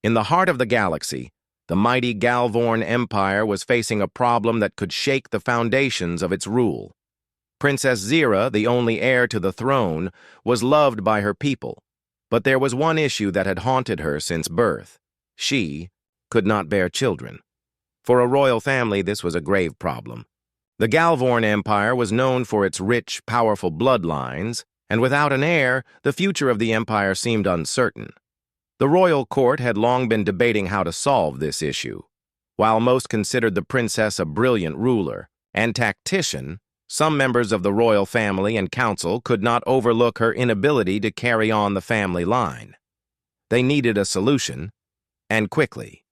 In the heart of the galaxy, the mighty Galvorn Empire was facing a problem that could shake the foundations of its rule. Princess Zira, the only heir to the throne, was loved by her people, but there was one issue that had haunted her since birth. She could not bear children. For a royal family, this was a grave problem. The Galvorn Empire was known for its rich, powerful bloodlines, and without an heir, the future of the empire seemed uncertain. The royal court had long been debating how to solve this issue. While most considered the princess a brilliant ruler and tactician, some members of the royal family and council could not overlook her inability to carry on the family line. They needed a solution, and quickly.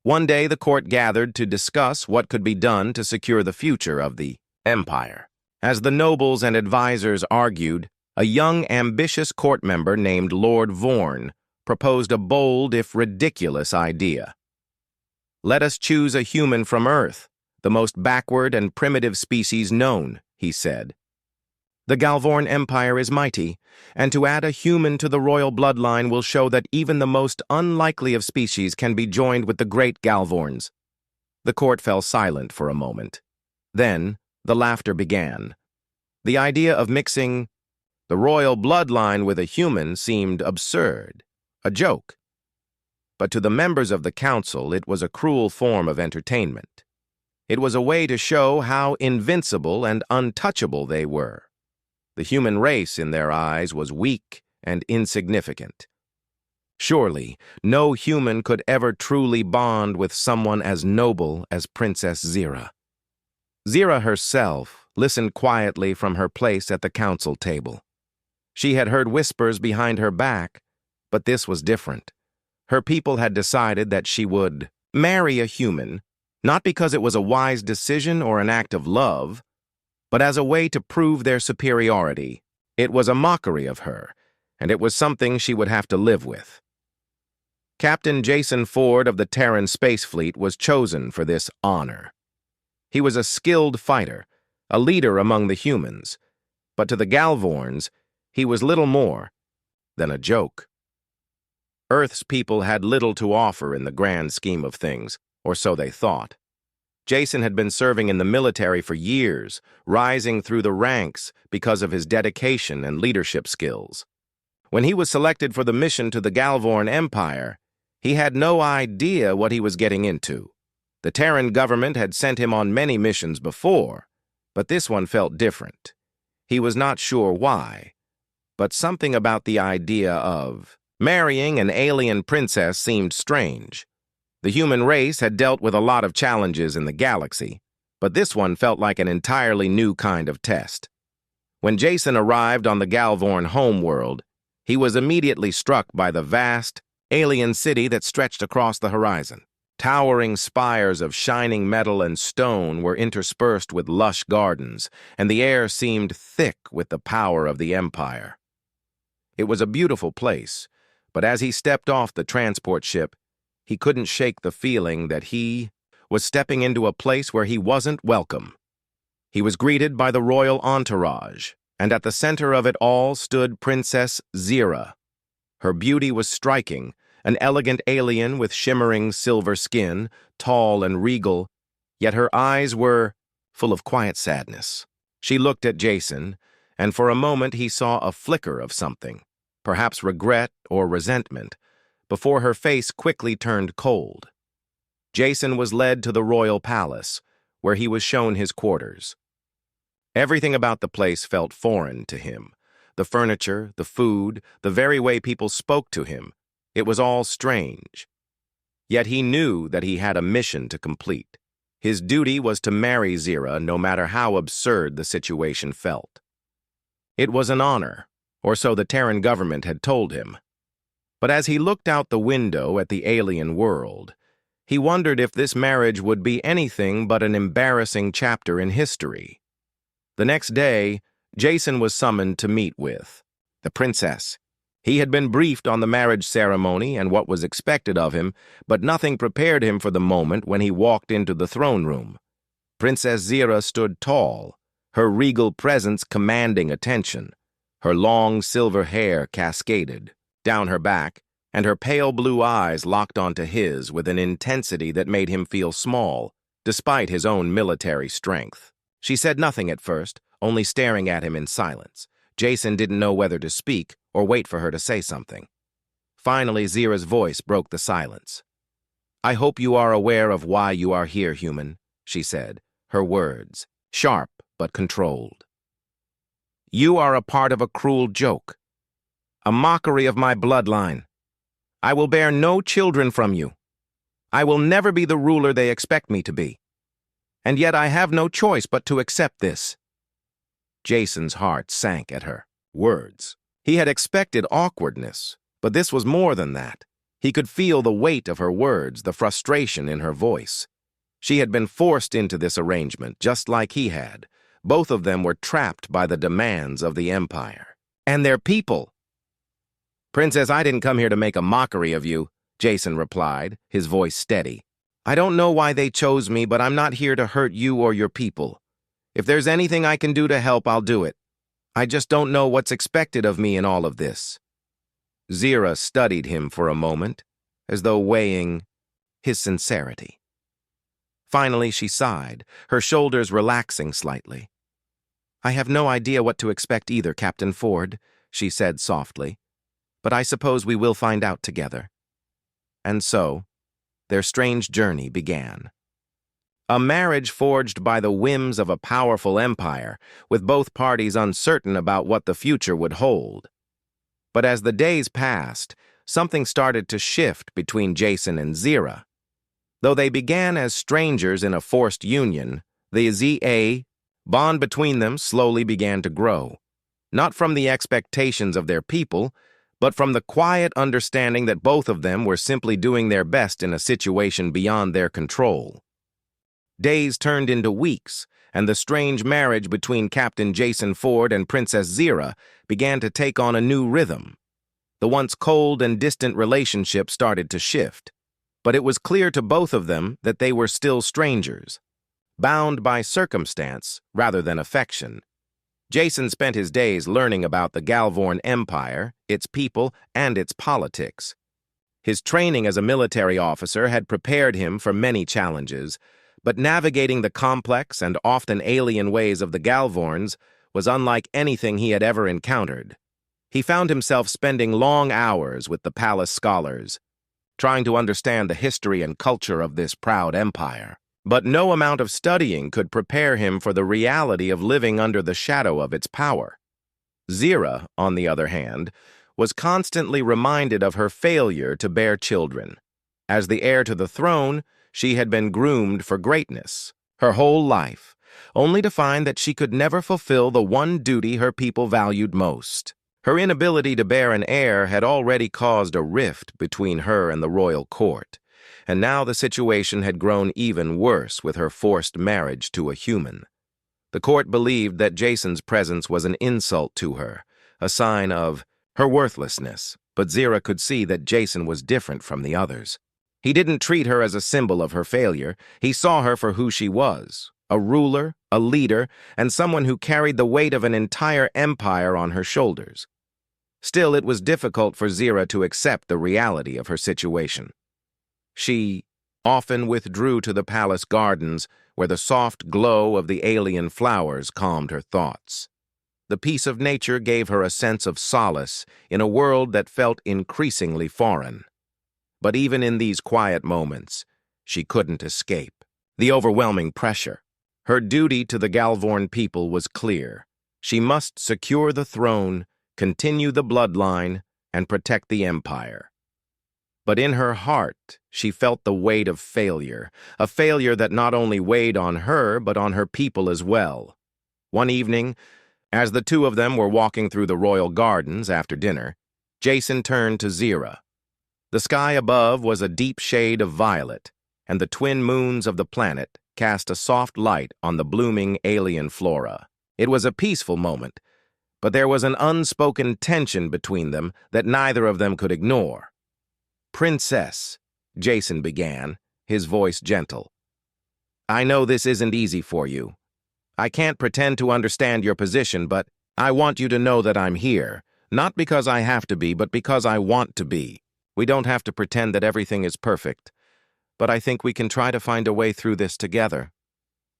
One day the court gathered to discuss what could be done to secure the future of the empire. As the nobles and advisors argued, a young, ambitious court member named Lord Vorn proposed a bold, if ridiculous, idea. "Let us choose a human from Earth, the most backward and primitive species known," he said. "The Galvorn Empire is mighty, and to add a human to the royal bloodline will show that even the most unlikely of species can be joined with the great Galvorns." The court fell silent for a moment. Then, the laughter began. The idea of mixing the royal bloodline with a human seemed absurd, a joke. But to the members of the council, it was a cruel form of entertainment. It was a way to show how invincible and untouchable they were. The human race, in their eyes, was weak and insignificant. Surely, no human could ever truly bond with someone as noble as Princess Zira. Zira herself listened quietly from her place at the council table. She had heard whispers behind her back, but this was different. Her people had decided that she would marry a human, not because it was a wise decision or an act of love, but as a way to prove their superiority. It was a mockery of her, and it was something she would have to live with. Captain Jason Ford of the Terran Space Fleet was chosen for this honor. He was a skilled fighter, a leader among the humans, but to the Galvorns, he was little more than a joke. Earth's people had little to offer in the grand scheme of things, or so they thought. Jason had been serving in the military for years, rising through the ranks because of his dedication and leadership skills. When he was selected for the mission to the Galvorn Empire, he had no idea what he was getting into. The Terran government had sent him on many missions before, but this one felt different. He was not sure why, but something about the idea of marrying an alien princess seemed strange. The human race had dealt with a lot of challenges in the galaxy, but this one felt like an entirely new kind of test. When Jason arrived on the Galvorn homeworld, he was immediately struck by the vast, alien city that stretched across the horizon. Towering spires of shining metal and stone were interspersed with lush gardens, and the air seemed thick with the power of the Empire. It was a beautiful place, but as he stepped off the transport ship, he couldn't shake the feeling that he was stepping into a place where he wasn't welcome. He was greeted by the royal entourage, and at the center of it all stood Princess Zira. Her beauty was striking, an elegant alien with shimmering silver skin, tall and regal, yet her eyes were full of quiet sadness. She looked at Jason, and for a moment he saw a flicker of something, perhaps regret or resentment, before her face quickly turned cold. Jason was led to the royal palace, where he was shown his quarters. Everything about the place felt foreign to him. The furniture, the food, the very way people spoke to him. It was all strange. Yet he knew that he had a mission to complete. His duty was to marry Zira no matter how absurd the situation felt. It was an honor, or so the Terran government had told him. But as he looked out the window at the alien world, he wondered if this marriage would be anything but an embarrassing chapter in history. The next day, Jason was summoned to meet with the princess. He had been briefed on the marriage ceremony and what was expected of him, but nothing prepared him for the moment when he walked into the throne room. Princess Zira stood tall, her regal presence commanding attention. Her long silver hair cascaded down her back, and her pale blue eyes locked onto his with an intensity that made him feel small, despite his own military strength. She said nothing at first, only staring at him in silence. Jason didn't know whether to speak or wait for her to say something. Finally, Zira's voice broke the silence. "I hope you are aware of why you are here, human," she said, her words sharp but controlled. "You are a part of a cruel joke, a mockery of my bloodline. I will bear no children from you. I will never be the ruler they expect me to be. And yet I have no choice but to accept this." Jason's heart sank at her words. He had expected awkwardness, but this was more than that. He could feel the weight of her words, the frustration in her voice. She had been forced into this arrangement, just like he had. Both of them were trapped by the demands of the Empire. And their people. "Princess, I didn't come here to make a mockery of you," Jason replied, his voice steady. "I don't know why they chose me, but I'm not here to hurt you or your people. If there's anything I can do to help, I'll do it. I just don't know what's expected of me in all of this." Zira studied him for a moment, as though weighing his sincerity. Finally, she sighed, her shoulders relaxing slightly. "I have no idea what to expect either, Captain Ford," she said softly. "But I suppose we will find out together." And so, their strange journey began. A marriage forged by the whims of a powerful empire, with both parties uncertain about what the future would hold. But as the days passed, something started to shift between Jason and Zira. Though they began as strangers in a forced union, the ZA bond between them slowly began to grow, not from the expectations of their people, but from the quiet understanding that both of them were simply doing their best in a situation beyond their control. Days turned into weeks, and the strange marriage between Captain Jason Ford and Princess Zira began to take on a new rhythm. The once cold and distant relationship started to shift, but it was clear to both of them that they were still strangers, bound by circumstance rather than affection. Jason spent his days learning about the Galvorn Empire, its people, and its politics. His training as a military officer had prepared him for many challenges, but navigating the complex and often alien ways of the Galvorns was unlike anything he had ever encountered. He found himself spending long hours with the palace scholars, trying to understand the history and culture of this proud empire. But no amount of studying could prepare him for the reality of living under the shadow of its power. Zira, on the other hand, was constantly reminded of her failure to bear children. As the heir to the throne, she had been groomed for greatness her whole life, only to find that she could never fulfill the one duty her people valued most. Her inability to bear an heir had already caused a rift between her and the royal court, and now the situation had grown even worse with her forced marriage to a human. The court believed that Jason's presence was an insult to her, a sign of her worthlessness, but Zira could see that Jason was different from the others. He didn't treat her as a symbol of her failure. He saw her for who she was, a ruler, a leader, and someone who carried the weight of an entire empire on her shoulders. Still, it was difficult for Zira to accept the reality of her situation. She often withdrew to the palace gardens, where the soft glow of the alien flowers calmed her thoughts. The peace of nature gave her a sense of solace in a world that felt increasingly foreign. But even in these quiet moments, she couldn't escape the overwhelming pressure. Her duty to the Galvorn people was clear. She must secure the throne, continue the bloodline, and protect the empire. But in her heart, she felt the weight of failure, a failure that not only weighed on her, but on her people as well. One evening, as the two of them were walking through the royal gardens after dinner, Jason turned to Zira. The sky above was a deep shade of violet, and the twin moons of the planet cast a soft light on the blooming alien flora. It was a peaceful moment, but there was an unspoken tension between them that neither of them could ignore. "Princess," Jason began, his voice gentle. "I know this isn't easy for you. I can't pretend to understand your position, but I want you to know that I'm here, not because I have to be, but because I want to be. We don't have to pretend that everything is perfect, but I think we can try to find a way through this together."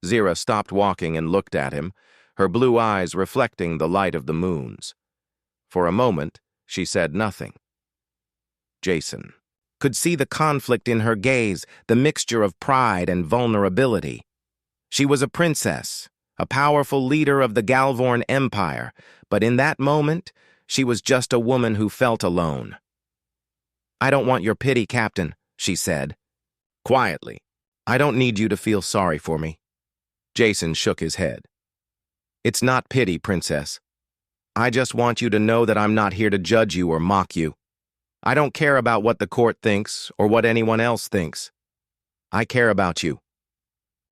Zira stopped walking and looked at him, her blue eyes reflecting the light of the moons. For a moment, she said nothing. Jason could see the conflict in her gaze, the mixture of pride and vulnerability. She was a princess, a powerful leader of the Galvorn Empire, but in that moment, she was just a woman who felt alone. "I don't want your pity, Captain," she said. Quietly, "I don't need you to feel sorry for me." Jason shook his head. "It's not pity, Princess. I just want you to know that I'm not here to judge you or mock you. I don't care about what the court thinks or what anyone else thinks. I care about you."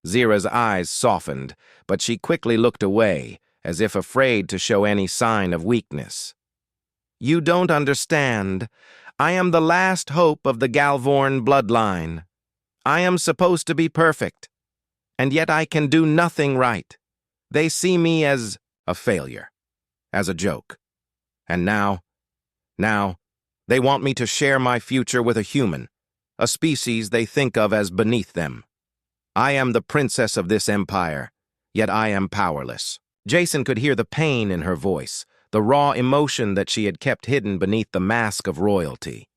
Zira's eyes softened, but she quickly looked away, as if afraid to show any sign of weakness. "You don't understand. I am the last hope of the Galvorn bloodline. I am supposed to be perfect, and yet I can do nothing right. They see me as a failure, as a joke. And now, they want me to share my future with a human, a species they think of as beneath them. I am the princess of this empire, yet I am powerless." Jason could hear the pain in her voice, the raw emotion that she had kept hidden beneath the mask of royalty.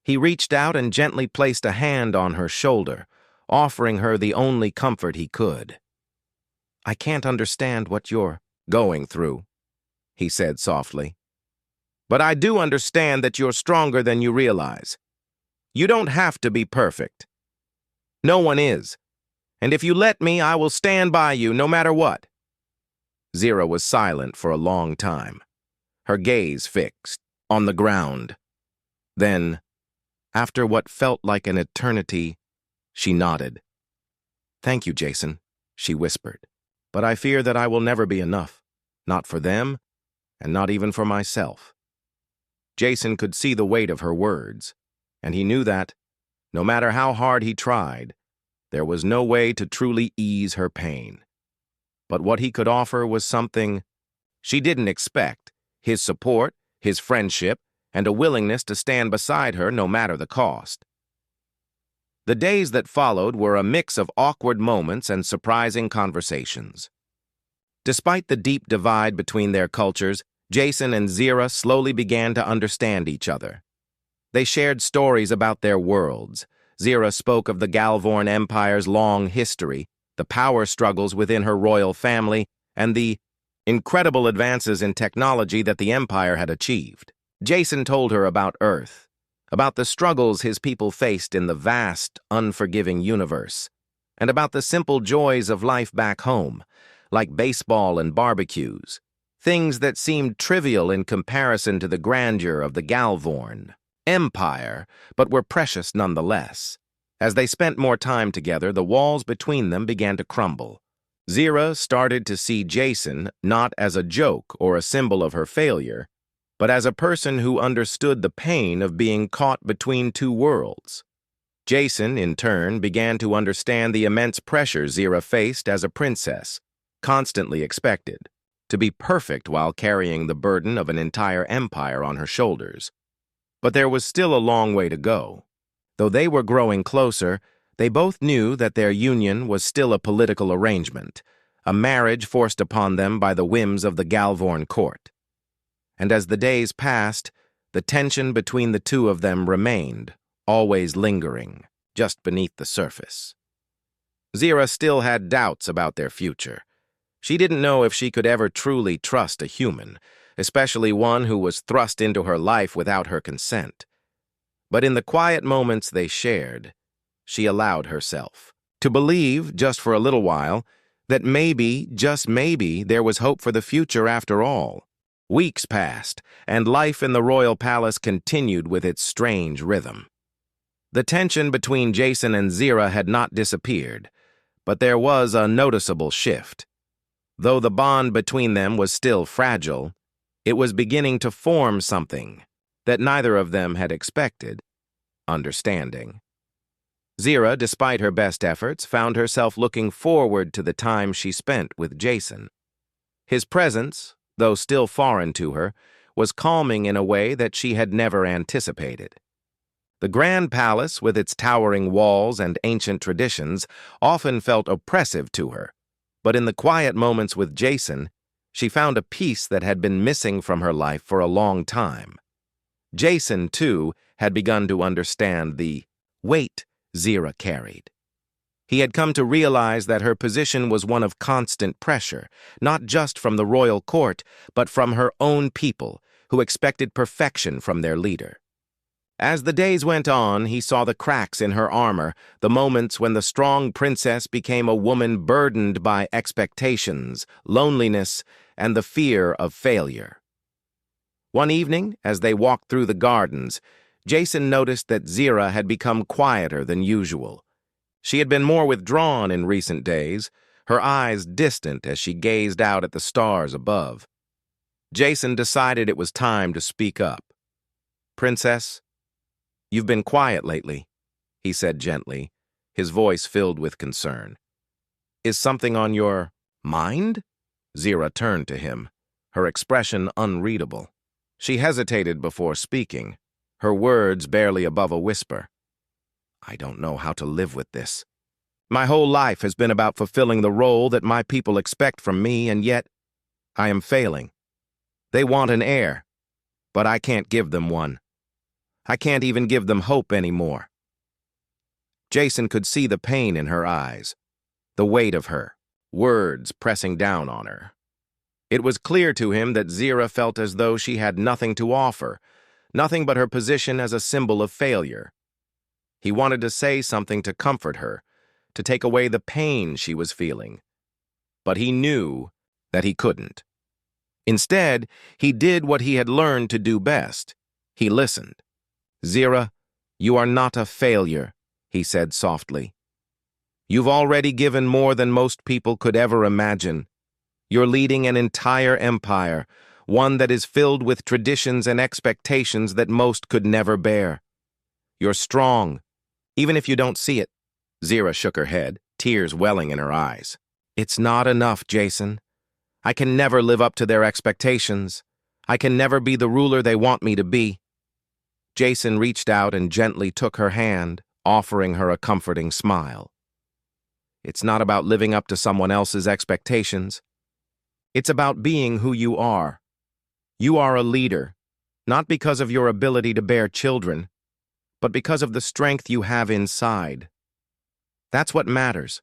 He reached out and gently placed a hand on her shoulder, offering her the only comfort he could. "I can't understand what you're going through," he said softly. "But I do understand that you're stronger than you realize. You don't have to be perfect. No one is. And if you let me, I will stand by you no matter what." Zira was silent for a long time, her gaze fixed on the ground. Then, after what felt like an eternity, she nodded. "Thank you, Jason," she whispered. "But I fear that I will never be enough. Not for them, and not even for myself." Jason could see the weight of her words, and he knew that, no matter how hard he tried, there was no way to truly ease her pain. But what he could offer was something she didn't expect: his support, his friendship, and a willingness to stand beside her no matter the cost. The days that followed were a mix of awkward moments and surprising conversations. Despite the deep divide between their cultures, Jason and Zira slowly began to understand each other. They shared stories about their worlds. Zira spoke of the Galvorn Empire's long history, the power struggles within her royal family, and the incredible advances in technology that the Empire had achieved. Jason told her about Earth, about the struggles his people faced in the vast, unforgiving universe, and about the simple joys of life back home, like baseball and barbecues, things that seemed trivial in comparison to the grandeur of the Galvorn Empire, but were precious nonetheless. As they spent more time together, the walls between them began to crumble. Zira started to see Jason not as a joke or a symbol of her failure, but as a person who understood the pain of being caught between two worlds. Jason, in turn, began to understand the immense pressure Zira faced as a princess, constantly expected to be perfect while carrying the burden of an entire empire on her shoulders. But there was still a long way to go. Though they were growing closer, they both knew that their union was still a political arrangement, a marriage forced upon them by the whims of the Galvorn court. And as the days passed, the tension between the two of them remained, always lingering, just beneath the surface. Zira still had doubts about their future. She didn't know if she could ever truly trust a human, especially one who was thrust into her life without her consent. But in the quiet moments they shared, she allowed herself to believe, just for a little while, that maybe, just maybe, there was hope for the future after all. Weeks passed, and life in the royal palace continued with its strange rhythm. The tension between Jason and Zira had not disappeared, but there was a noticeable shift. Though the bond between them was still fragile, it was beginning to form something that neither of them had expected: understanding. Zira, despite her best efforts, found herself looking forward to the time she spent with Jason. His presence, though still foreign to her, was calming in a way that she had never anticipated. The grand palace, with its towering walls and ancient traditions, often felt oppressive to her. But in the quiet moments with Jason, she found a peace that had been missing from her life for a long time. Jason, too, had begun to understand the weight Zira carried. He had come to realize that her position was one of constant pressure, not just from the royal court, but from her own people, who expected perfection from their leader. As the days went on, he saw the cracks in her armor, the moments when the strong princess became a woman burdened by expectations, loneliness, and the fear of failure. One evening, as they walked through the gardens, Jason noticed that Zira had become quieter than usual. She had been more withdrawn in recent days, her eyes distant as she gazed out at the stars above. Jason decided it was time to speak up. "Princess, you've been quiet lately," he said gently, his voice filled with concern. "Is something on your mind?" Zira turned to him, her expression unreadable. She hesitated before speaking, her words barely above a whisper. "I don't know how to live with this. My whole life has been about fulfilling the role that my people expect from me, and yet I am failing. They want an heir, but I can't give them one. I can't even give them hope anymore." Jason could see the pain in her eyes, the weight of her words pressing down on her. It was clear to him that Zira felt as though she had nothing to offer, nothing but her position as a symbol of failure. He wanted to say something to comfort her, to take away the pain she was feeling. But he knew that he couldn't. Instead, he did what he had learned to do best. He listened. "Zira, you are not a failure," he said softly. "You've already given more than most people could ever imagine. You're leading an entire empire, one that is filled with traditions and expectations that most could never bear. You're strong, even if you don't see it." Zira shook her head, tears welling in her eyes. "It's not enough, Jason. I can never live up to their expectations. I can never be the ruler they want me to be." Jason reached out and gently took her hand, offering her a comforting smile. "It's not about living up to someone else's expectations. It's about being who you are. You are a leader, not because of your ability to bear children, but because of the strength you have inside. That's what matters.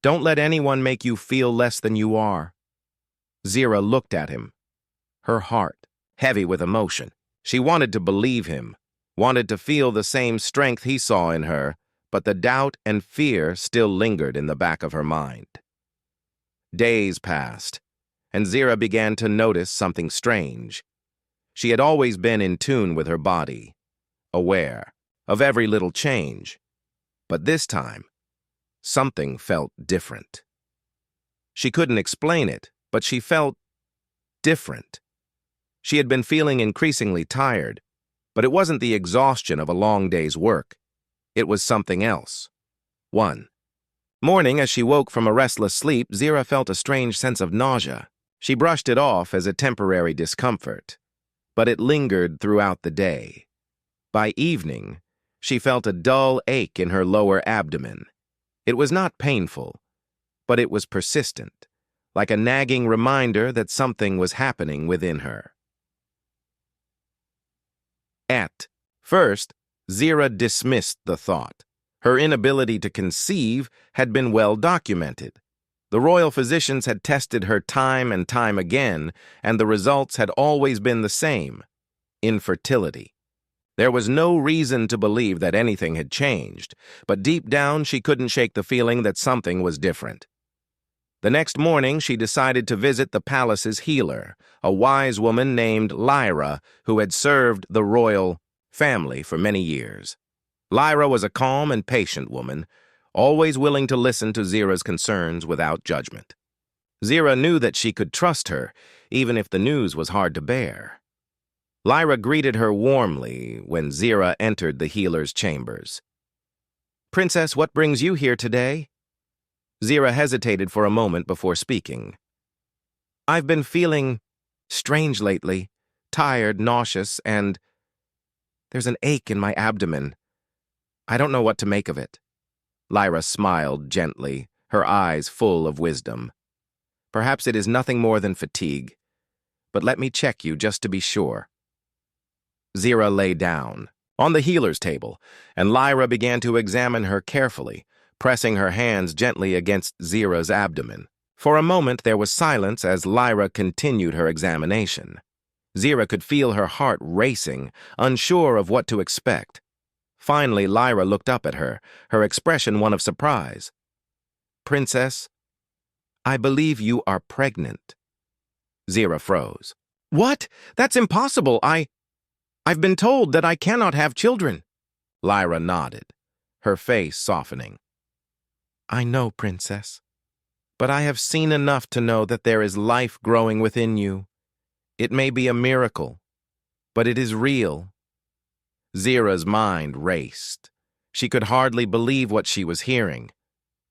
Don't let anyone make you feel less than you are." Zira looked at him, her heart heavy with emotion. She wanted to believe him, wanted to feel the same strength he saw in her, but the doubt and fear still lingered in the back of her mind. Days passed, and Zira began to notice something strange. She had always been in tune with her body, aware of every little change, but this time, something felt different. She couldn't explain it, but she felt different. She had been feeling increasingly tired, but it wasn't the exhaustion of a long day's work. It was something else. One morning, as she woke from a restless sleep, Zira felt a strange sense of nausea. She brushed it off as a temporary discomfort, but it lingered throughout the day. By evening, she felt a dull ache in her lower abdomen. It was not painful, but it was persistent, like a nagging reminder that something was happening within her. At first, Zira dismissed the thought. Her inability to conceive had been well documented. The royal physicians had tested her time and time again, and the results had always been the same: infertility. There was no reason to believe that anything had changed, but deep down she couldn't shake the feeling that something was different. The next morning, she decided to visit the palace's healer, a wise woman named Lyra, who had served the royal family for many years. Lyra was a calm and patient woman, always willing to listen to Zira's concerns without judgment. Zira knew that she could trust her, even if the news was hard to bear. Lyra greeted her warmly when Zira entered the healer's chambers. "Princess, what brings you here today?" Zira hesitated for a moment before speaking. "I've been feeling strange lately, tired, nauseous, and There's an ache in my abdomen. I don't know what to make of it. Lyra smiled gently, her eyes full of wisdom. Perhaps it is nothing more than fatigue, but let me check you just to be sure. Zira lay down on the healer's table, and Lyra began to examine her carefully, pressing her hands gently against Zira's abdomen. For a moment there was silence as Lyra continued her examination. Zira could feel her heart racing, unsure of what to expect. Finally, Lyra looked up at her, her expression one of surprise. "Princess, I believe you are pregnant." Zira froze. "What? That's impossible. I've been told that I cannot have children." Lyra nodded, her face softening. "I know, Princess, but I have seen enough to know that there is life growing within you. It may be a miracle, but it is real." Zira's mind raced. She could hardly believe what she was hearing.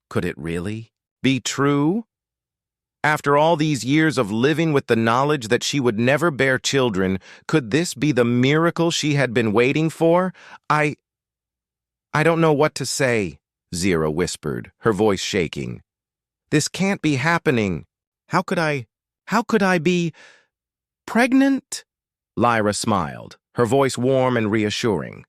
Could it really be true? After all these years of living with the knowledge that she would never bear children, could this be the miracle she had been waiting for? I don't know what to say," Zira whispered, her voice shaking. "This can't be happening. How could I be pregnant?" Lyra smiled, her voice warm and reassuring.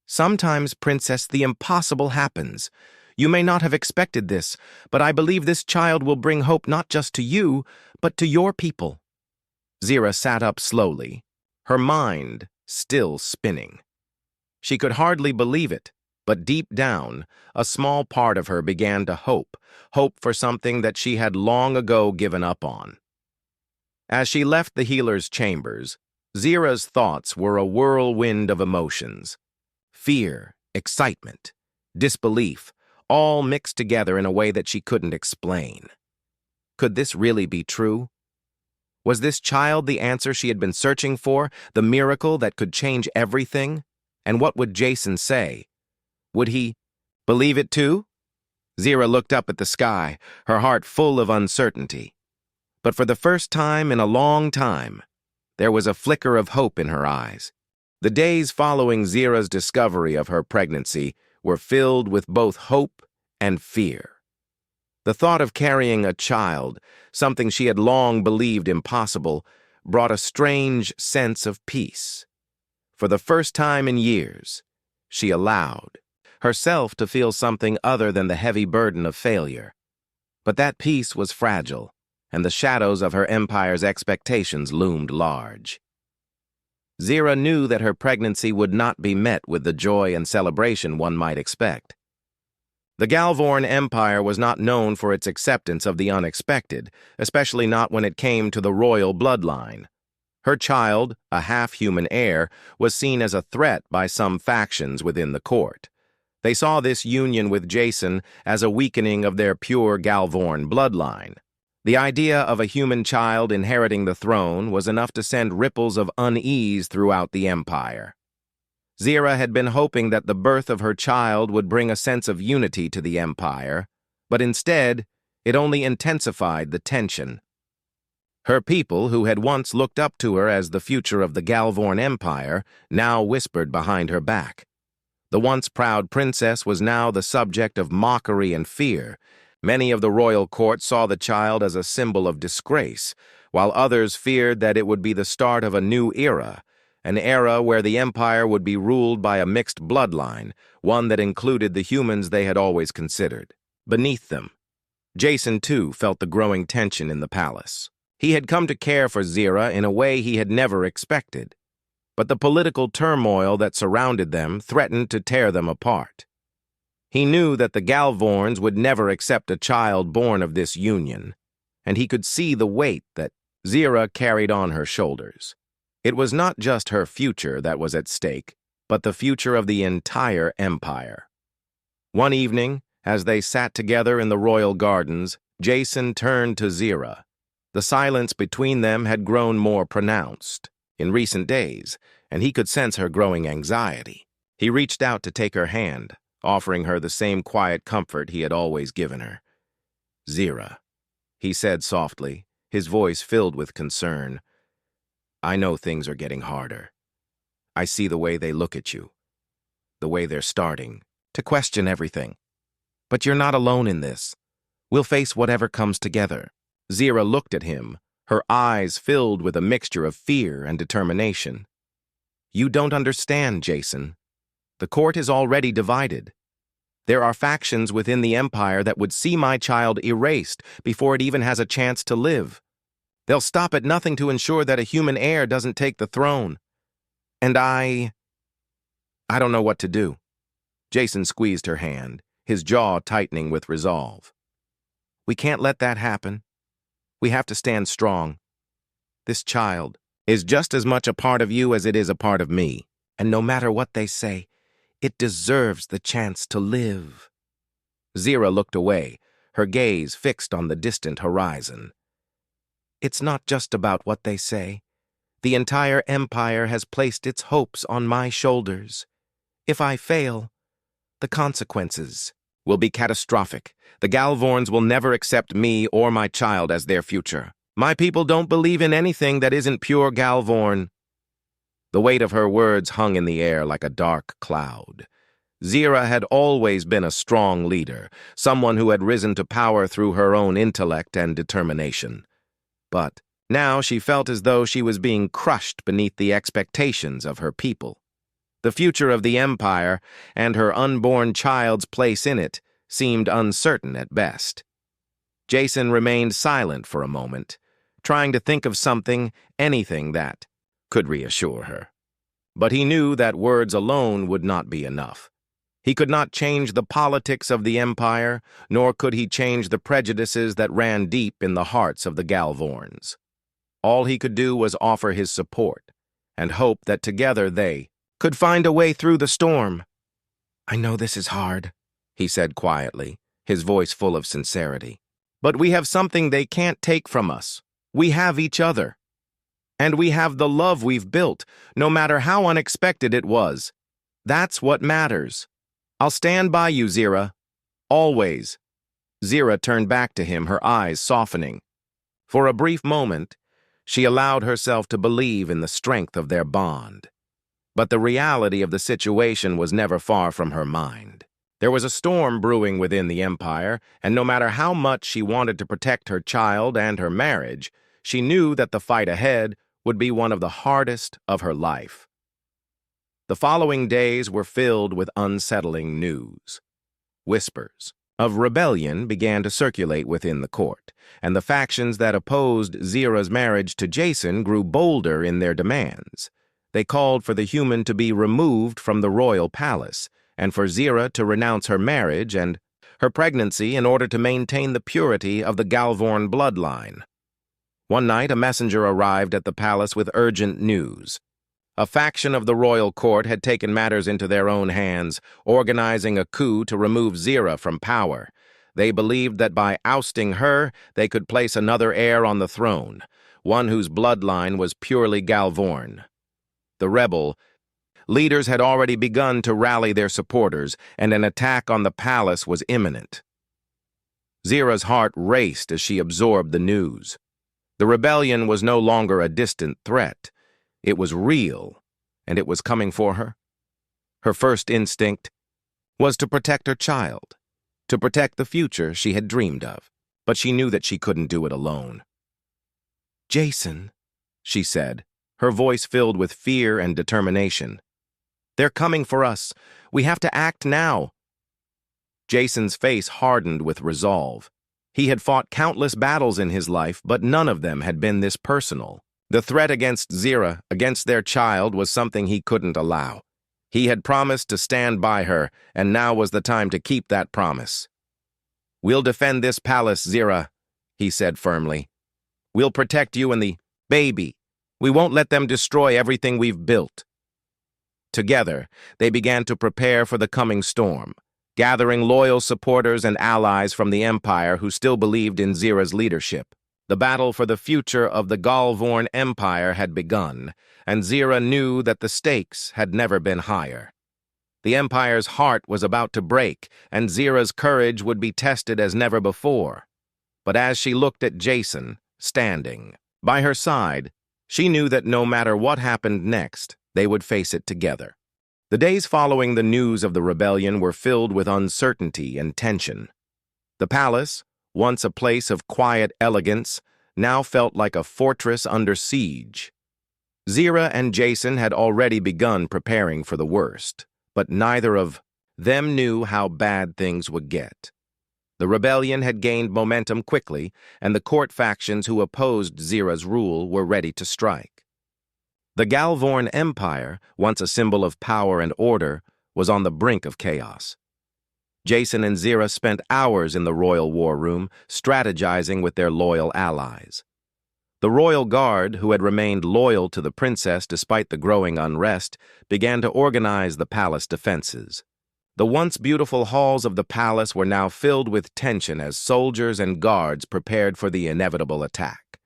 "Sometimes, Princess, the impossible happens. You may not have expected this, but I believe this child will bring hope not just to you, but to your people." Zira sat up slowly, her mind still spinning. She could hardly believe it, but deep down, a small part of her began to hope for something that she had long ago given up on. As she left the healer's chambers, Zira's thoughts were a whirlwind of emotions. Fear, excitement, disbelief, all mixed together in a way that she couldn't explain. Could this really be true? Was this child the answer she had been searching for, the miracle that could change everything? And what would Jason say? Would he believe it too? Zira looked up at the sky, her heart full of uncertainty. But for the first time in a long time, there was a flicker of hope in her eyes. The days following Zira's discovery of her pregnancy were filled with both hope and fear. The thought of carrying a child, something she had long believed impossible, brought a strange sense of peace. For the first time in years, she allowed herself to feel something other than the heavy burden of failure. But that peace was fragile, and the shadows of her empire's expectations loomed large. Zira knew that her pregnancy would not be met with the joy and celebration one might expect. The Galvorn Empire was not known for its acceptance of the unexpected, especially not when it came to the royal bloodline. Her child, a half-human heir, was seen as a threat by some factions within the court. They saw this union with Jason as a weakening of their pure Galvorn bloodline. The idea of a human child inheriting the throne was enough to send ripples of unease throughout the empire. Zira had been hoping that the birth of her child would bring a sense of unity to the empire, but instead, it only intensified the tension. Her people, who had once looked up to her as the future of the Galvorn Empire, now whispered behind her back. The once proud princess was now the subject of mockery and fear. Many of the royal court saw the child as a symbol of disgrace, while others feared that it would be the start of a new era, an era where the empire would be ruled by a mixed bloodline, one that included the humans they had always considered. Beneath them, Jason, too, felt the growing tension in the palace. He had come to care for Zira in a way he had never expected, but the political turmoil that surrounded them threatened to tear them apart. He knew that the Galvorns would never accept a child born of this union, and he could see the weight that Zira carried on her shoulders. It was not just her future that was at stake, but the future of the entire empire. One evening, as they sat together in the royal gardens, Jason turned to Zira. The silence between them had grown more pronounced in recent days, and he could sense her growing anxiety. He reached out to take her hand, offering her the same quiet comfort he had always given her. "Zira," he said softly, his voice filled with concern, "I know things are getting harder. I see the way they look at you, the way they're starting to question everything. But you're not alone in this. We'll face whatever comes together. Zira looked at him, her eyes filled with a mixture of fear and determination. You don't understand, Jason. The court is already divided. There are factions within the Empire that would see my child erased before it even has a chance to live. They'll stop at nothing to ensure that a human heir doesn't take the throne. And I don't know what to do. Jason squeezed her hand, his jaw tightening with resolve. We can't let that happen. We have to stand strong. This child is just as much a part of you as it is a part of me, and no matter what they say, it deserves the chance to live. Zira looked away, her gaze fixed on the distant horizon. It's not just about what they say. The entire Empire has placed its hopes on my shoulders. If I fail, the consequences will be catastrophic. The Galvorns will never accept me or my child as their future. My people don't believe in anything that isn't pure Galvorn. The weight of her words hung in the air like a dark cloud. Zira had always been a strong leader, someone who had risen to power through her own intellect and determination. But now she felt as though she was being crushed beneath the expectations of her people. The future of the Empire and her unborn child's place in it seemed uncertain at best. Jason remained silent for a moment, trying to think of something, anything that could reassure her. But he knew that words alone would not be enough. He could not change the politics of the Empire, nor could he change the prejudices that ran deep in the hearts of the Galvorns. All he could do was offer his support, and hope that together they could find a way through the storm. I know this is hard, he said quietly, his voice full of sincerity. But we have something they can't take from us. We have each other. And we have the love we've built, no matter how unexpected it was. That's what matters. I'll stand by you, Zira. Always. Zira turned back to him, her eyes softening. For a brief moment, she allowed herself to believe in the strength of their bond. But the reality of the situation was never far from her mind. There was a storm brewing within the Empire, and no matter how much she wanted to protect her child and her marriage, she knew that the fight ahead would be one of the hardest of her life. The following days were filled with unsettling news. Whispers of rebellion began to circulate within the court, and the factions that opposed Zira's marriage to Jason grew bolder in their demands. They called for the human to be removed from the royal palace, and for Zira to renounce her marriage and her pregnancy in order to maintain the purity of the Galvorn bloodline. One night, a messenger arrived at the palace with urgent news. A faction of the royal court had taken matters into their own hands, organizing a coup to remove Zira from power. They believed that by ousting her, they could place another heir on the throne, one whose bloodline was purely Galvorn. The rebel leaders had already begun to rally their supporters, and an attack on the palace was imminent. Zira's heart raced as she absorbed the news. The rebellion was no longer a distant threat. It was real, and it was coming for her. Her first instinct was to protect her child, to protect the future she had dreamed of, but she knew that she couldn't do it alone. Jason, she said, her voice filled with fear and determination. They're coming for us. We have to act now. Jason's face hardened with resolve. He had fought countless battles in his life, but none of them had been this personal. The threat against Zira, against their child, was something he couldn't allow. He had promised to stand by her, and now was the time to keep that promise. We'll defend this palace, Zira, he said firmly. We'll protect you and the baby. We won't let them destroy everything we've built. Together, they began to prepare for the coming storm, gathering loyal supporters and allies from the Empire who still believed in Zira's leadership. The battle for the future of the Galvorn Empire had begun, and Zira knew that the stakes had never been higher. The Empire's heart was about to break, and Zira's courage would be tested as never before. But as she looked at Jason, standing by her side, she knew that no matter what happened next, They would face it together. The days following the news of the rebellion were filled with uncertainty and tension. The palace, once a place of quiet elegance, now felt like a fortress under siege. Zira and Jason had already begun preparing for the worst, but neither of them knew how bad things would get. The rebellion had gained momentum quickly, and the court factions who opposed Zira's rule were ready to strike. The Galvorn Empire, once a symbol of power and order, was on the brink of chaos. Jason and Zira spent hours in the royal war room, strategizing with their loyal allies. The royal guard, who had remained loyal to the princess despite the growing unrest, began to organize the palace defenses. The once beautiful halls of the palace were now filled with tension as soldiers and guards prepared for the inevitable attack.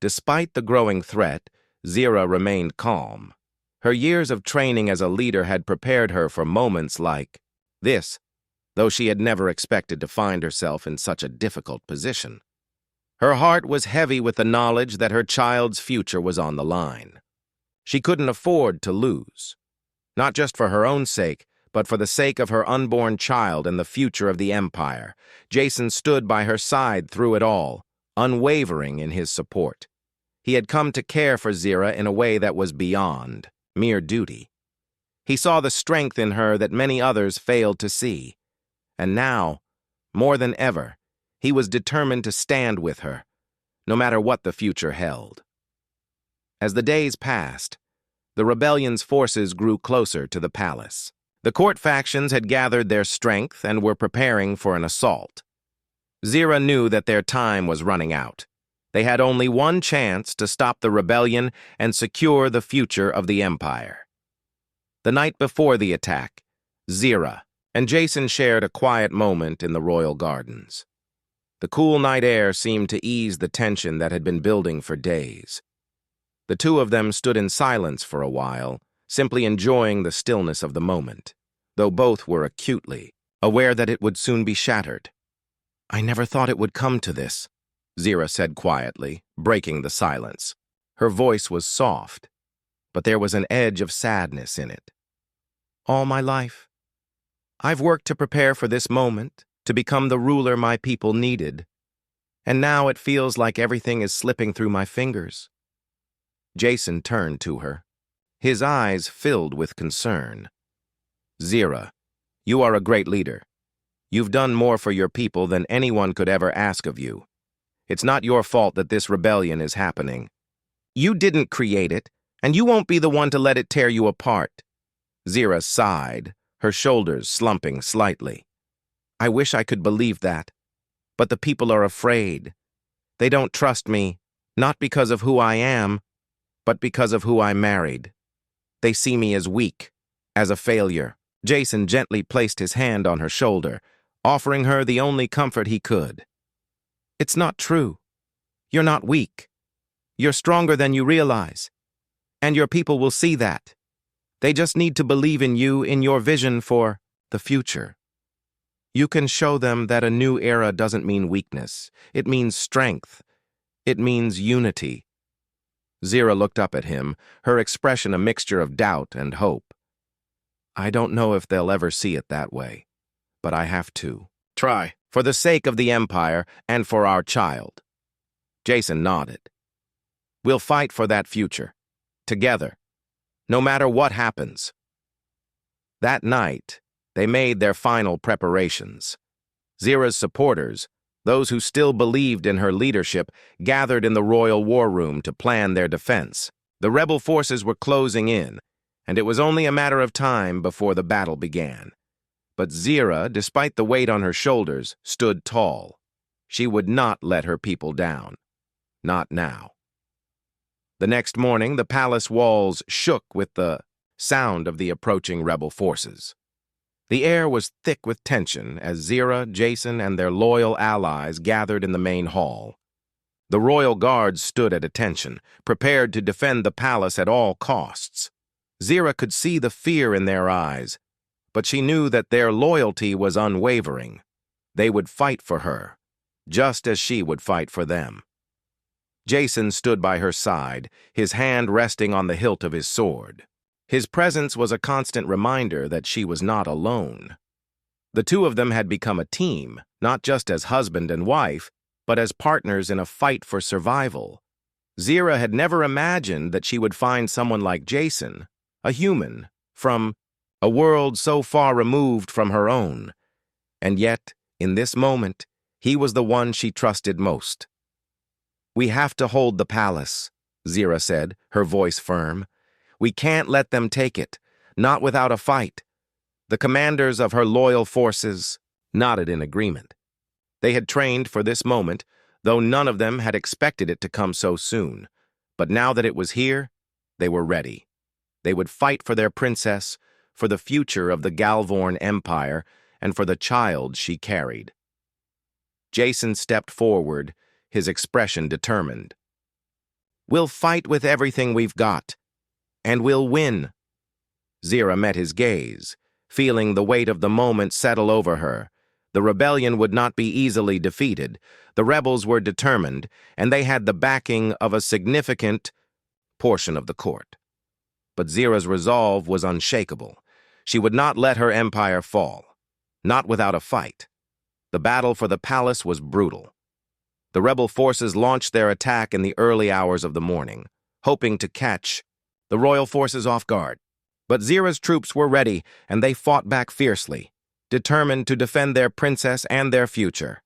Despite the growing threat, Zira remained calm. Her years of training as a leader had prepared her for moments like this, though she had never expected to find herself in such a difficult position. Her heart was heavy with the knowledge that her child's future was on the line. She couldn't afford to lose, not just for her own sake, but for the sake of her unborn child and the future of the Empire. Jason stood by her side through it all, unwavering in his support. He had come to care for Zira in a way that was beyond mere duty. He saw the strength in her that many others failed to see. And now, more than ever, he was determined to stand with her, no matter what the future held. As the days passed, the rebellion's forces grew closer to the palace. The court factions had gathered their strength and were preparing for an assault. Zira knew that their time was running out. They had only one chance to stop the rebellion and secure the future of the Empire. The night before the attack, Zira and Jason shared a quiet moment in the royal gardens. The cool night air seemed to ease the tension that had been building for days. The two of them stood in silence for a while, simply enjoying the stillness of the moment, though both were acutely aware that it would soon be shattered. "I never thought it would come to this," Zira said quietly, breaking the silence. Her voice was soft, but there was an edge of sadness in it. "All my life, I've worked to prepare for this moment, to become the ruler my people needed, and now it feels like everything is slipping through my fingers." Jason turned to her, his eyes filled with concern. "Zira, you are a great leader. You've done more for your people than anyone could ever ask of you. It's not your fault that this rebellion is happening. You didn't create it, and you won't be the one to let it tear you apart." Zira sighed, her shoulders slumping slightly. "I wish I could believe that, but the people are afraid. They don't trust me, not because of who I am, but because of who I married. They see me as weak, as a failure." Jason gently placed his hand on her shoulder, offering her the only comfort he could. "It's not true. You're not weak. You're stronger than you realize. And your people will see that. They just need to believe in you, in your vision for the future. You can show them that a new era doesn't mean weakness. It means strength. It means unity." Zira looked up at him, her expression a mixture of doubt and hope. "I don't know if they'll ever see it that way, but I have to try, for the sake of the Empire and for our child." Jason nodded. "We'll fight for that future, together, no matter what happens." That night, they made their final preparations. Zira's supporters, those who still believed in her leadership, gathered in the royal war room to plan their defense. The rebel forces were closing in, and it was only a matter of time before the battle began. But Zira, despite the weight on her shoulders, stood tall. She would not let her people down. Not now. The next morning, the palace walls shook with the sound of the approaching rebel forces. The air was thick with tension as Zira, Jason, and their loyal allies gathered in the main hall. The royal guards stood at attention, prepared to defend the palace at all costs. Zira could see the fear in their eyes, but she knew that their loyalty was unwavering. They would fight for her, just as she would fight for them. Jason stood by her side, his hand resting on the hilt of his sword. His presence was a constant reminder that she was not alone. The two of them had become a team, not just as husband and wife, but as partners in a fight for survival. Zira had never imagined that she would find someone like Jason, a human, from a world so far removed from her own. And yet, in this moment, he was the one she trusted most. "We have to hold the palace," Zira said, her voice firm. "We can't let them take it, not without a fight." The commanders of her loyal forces nodded in agreement. They had trained for this moment, though none of them had expected it to come so soon. But now that it was here, they were ready. They would fight for their princess, for the future of the Galvorn Empire, and for the child she carried. Jason stepped forward, his expression determined. "We'll fight with everything we've got, and we'll win." Zira met his gaze, feeling the weight of the moment settle over her. The rebellion would not be easily defeated. The rebels were determined, and they had the backing of a significant portion of the court. But Zira's resolve was unshakable. She would not let her empire fall, not without a fight. The battle for the palace was brutal. The rebel forces launched their attack in the early hours of the morning, hoping to catch the royal forces off guard. But Zira's troops were ready, and they fought back fiercely, determined to defend their princess and their future.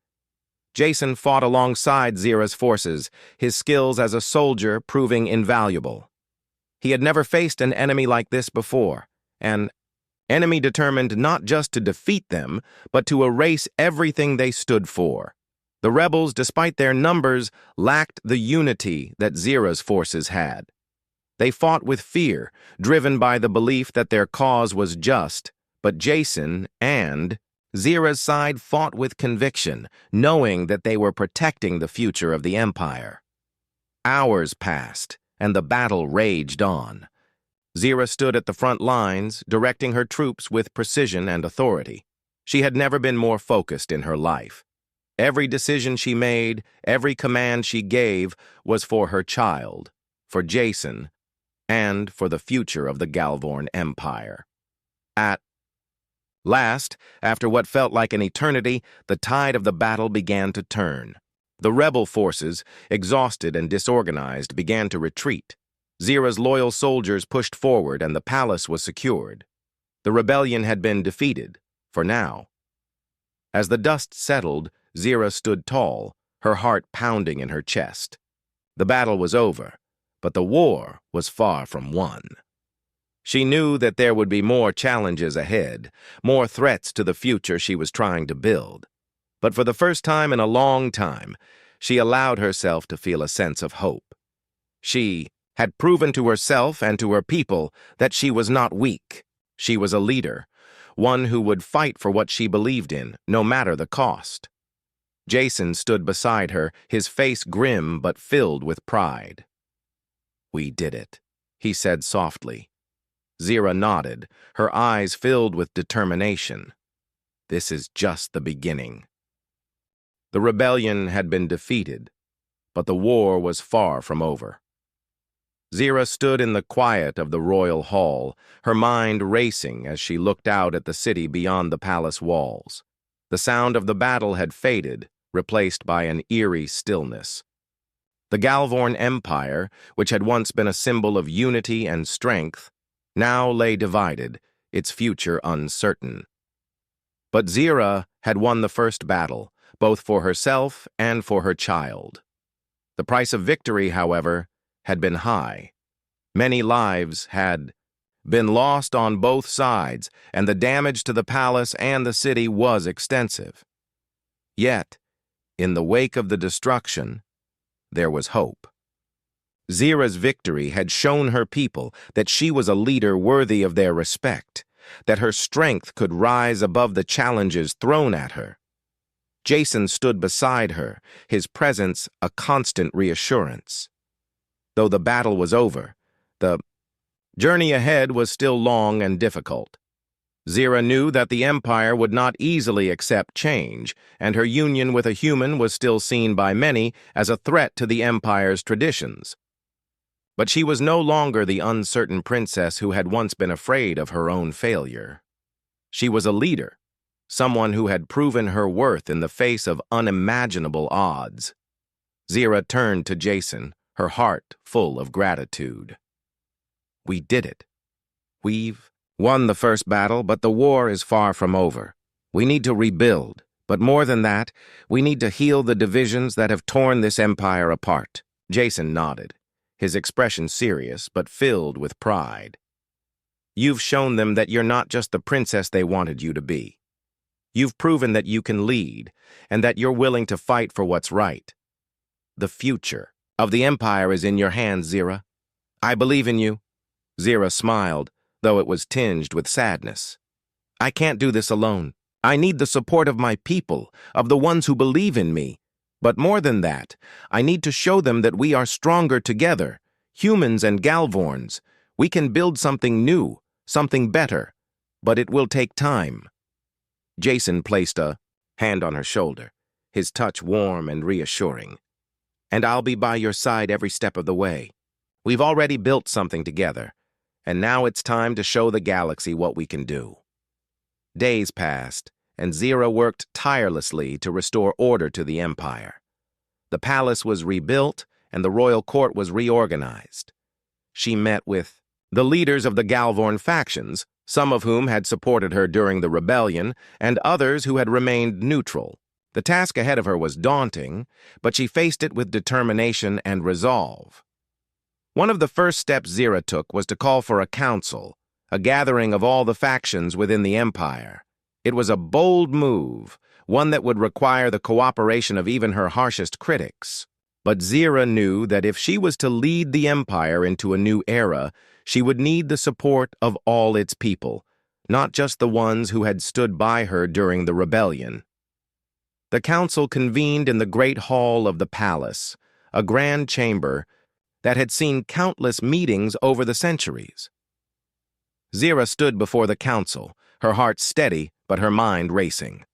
Jason fought alongside Zira's forces, his skills as a soldier proving invaluable. He had never faced an enemy like this before, an enemy determined not just to defeat them, but to erase everything they stood for. The rebels, despite their numbers, lacked the unity that Zira's forces had. They fought with fear, driven by the belief that their cause was just, but Jason and Zira's side fought with conviction, knowing that they were protecting the future of the empire. Hours passed, and the battle raged on. Zira stood at the front lines, directing her troops with precision and authority. She had never been more focused in her life. Every decision she made, every command she gave was for her child, for Jason, and for the future of the Galvorn Empire. At last, after what felt like an eternity, the tide of the battle began to turn. The rebel forces, exhausted and disorganized, began to retreat. Zira's loyal soldiers pushed forward, and the palace was secured. The rebellion had been defeated, for now. As the dust settled, Zira stood tall, her heart pounding in her chest. The battle was over, but the war was far from won. She knew that there would be more challenges ahead, more threats to the future she was trying to build. But for the first time in a long time, she allowed herself to feel a sense of hope. She had proven to herself and to her people that she was not weak. She was a leader, one who would fight for what she believed in, no matter the cost. Jason stood beside her, his face grim but filled with pride. "We did it," he said softly. Zira nodded, her eyes filled with determination. This is just the beginning. The rebellion had been defeated, but the war was far from over. Zira stood in the quiet of the royal hall, her mind racing as she looked out at the city beyond the palace walls. The sound of the battle had faded, replaced by an eerie stillness. The Galvorn Empire, which had once been a symbol of unity and strength, now lay divided, its future uncertain. But Zira had won the first battle, both for herself and for her child. The price of victory, however, had been high. Many lives had been lost on both sides, and the damage to the palace and the city was extensive. Yet, in the wake of the destruction, there was hope. Zira's victory had shown her people that she was a leader worthy of their respect, that her strength could rise above the challenges thrown at her. Jason stood beside her, his presence a constant reassurance. Though the battle was over, the journey ahead was still long and difficult. Zira knew that the Empire would not easily accept change, and her union with a human was still seen by many as a threat to the Empire's traditions. But she was no longer the uncertain princess who had once been afraid of her own failure. She was a leader, someone who had proven her worth in the face of unimaginable odds. Zira turned to Jason, her heart full of gratitude. "We did it. We've won the first battle, but the war is far from over. We need to rebuild, but more than that, we need to heal the divisions that have torn this empire apart." Jason nodded, his expression serious but filled with pride. "You've shown them that you're not just the princess they wanted you to be. You've proven that you can lead, and that you're willing to fight for what's right. The future of the empire is in your hands, Zira. I believe in you." Zira smiled, though it was tinged with sadness. "I can't do this alone. I need the support of my people, of the ones who believe in me. But more than that, I need to show them that we are stronger together, humans and Galvorns. We can build something new, something better, but it will take time." Jason placed a hand on her shoulder, his touch warm and reassuring. "And I'll be by your side every step of the way. We've already built something together, and now it's time to show the galaxy what we can do." Days passed, and Zira worked tirelessly to restore order to the empire. The palace was rebuilt, and the royal court was reorganized. She met with the leaders of the Galvorn factions, some of whom had supported her during the rebellion, and others who had remained neutral. The task ahead of her was daunting, but she faced it with determination and resolve. One of the first steps Zira took was to call for a council, a gathering of all the factions within the empire. It was a bold move, one that would require the cooperation of even her harshest critics. But Zira knew that if she was to lead the empire into a new era, she would need the support of all its people, not just the ones who had stood by her during the rebellion. The council convened in the great hall of the palace, a grand chamber that had seen countless meetings over the centuries. Zira stood before the council, her heart steady but her mind racing.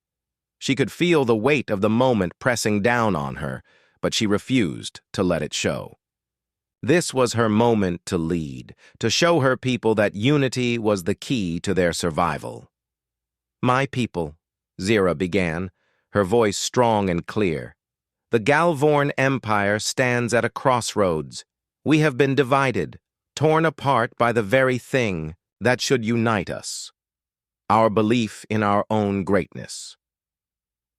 She could feel the weight of the moment pressing down on her, but she refused to let it show. This was her moment to lead, to show her people that unity was the key to their survival. "My people," Zira began, her voice strong and clear. "The Galvorn Empire stands at a crossroads. We have been divided, torn apart by the very thing that should unite us: our belief in our own greatness.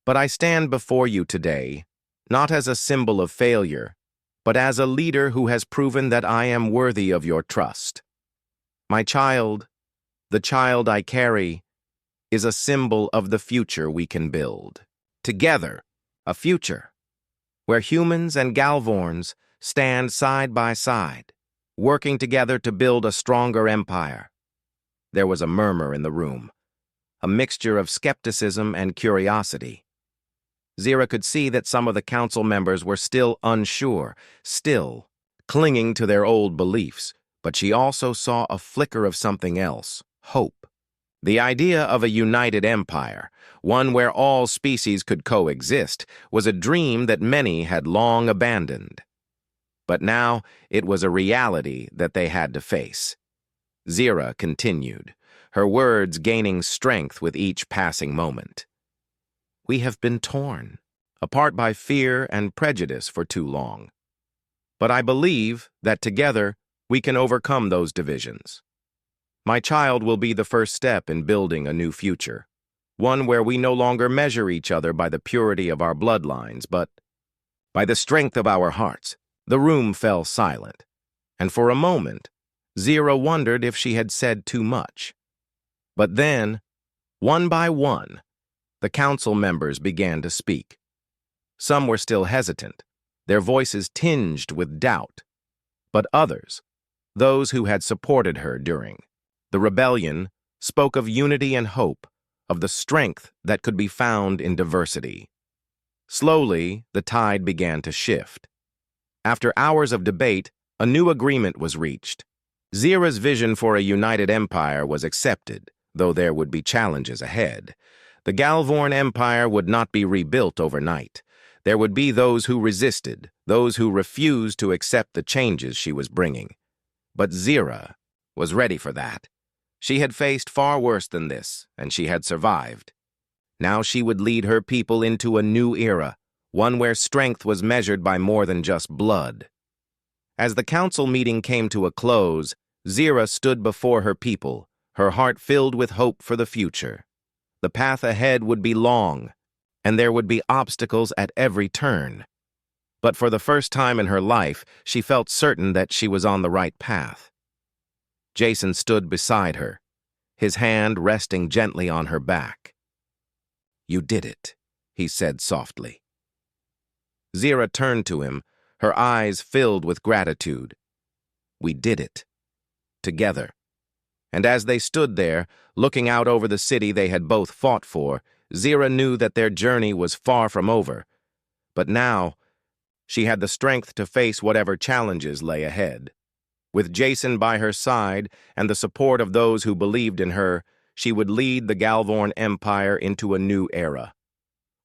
But I stand before you today, not as a symbol of failure, but as a leader who has proven that I am worthy of your trust. My child, the child I carry, is a symbol of the future we can build. Together, a future where humans and Galvorns stand side by side, working together to build a stronger empire." There was a murmur in the room, a mixture of skepticism and curiosity. Zira could see that some of the council members were still unsure, still clinging to their old beliefs, but she also saw a flicker of something else: hope. The idea of a united empire, one where all species could coexist, was a dream that many had long abandoned. But now it was a reality that they had to face. Zira continued, her words gaining strength with each passing moment. "We have been torn, apart by fear and prejudice for too long. But I believe that together we can overcome those divisions. My child will be the first step in building a new future, one where we no longer measure each other by the purity of our bloodlines, but by the strength of our hearts." The room fell silent, and for a moment, Zira wondered if she had said too much. But then, one by one, the council members began to speak. Some were still hesitant, their voices tinged with doubt. But others, those who had supported her during the rebellion, spoke of unity and hope, of the strength that could be found in diversity. Slowly, the tide began to shift. After hours of debate, a new agreement was reached. Zira's vision for a united empire was accepted, though there would be challenges ahead. The Galvorn Empire would not be rebuilt overnight. There would be those who resisted, those who refused to accept the changes she was bringing. But Zira was ready for that. She had faced far worse than this, and she had survived. Now she would lead her people into a new era, one where strength was measured by more than just blood. As the council meeting came to a close, Zira stood before her people, her heart filled with hope for the future. The path ahead would be long, and there would be obstacles at every turn. But for the first time in her life, she felt certain that she was on the right path. Jason stood beside her, his hand resting gently on her back. "You did it," he said softly. Zira turned to him, her eyes filled with gratitude. "We did it. Together." And as they stood there, looking out over the city they had both fought for, Zira knew that their journey was far from over. But now, she had the strength to face whatever challenges lay ahead. With Jason by her side and the support of those who believed in her, she would lead the Galvorn Empire into a new era,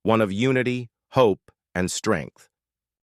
one of unity, hope, and strength.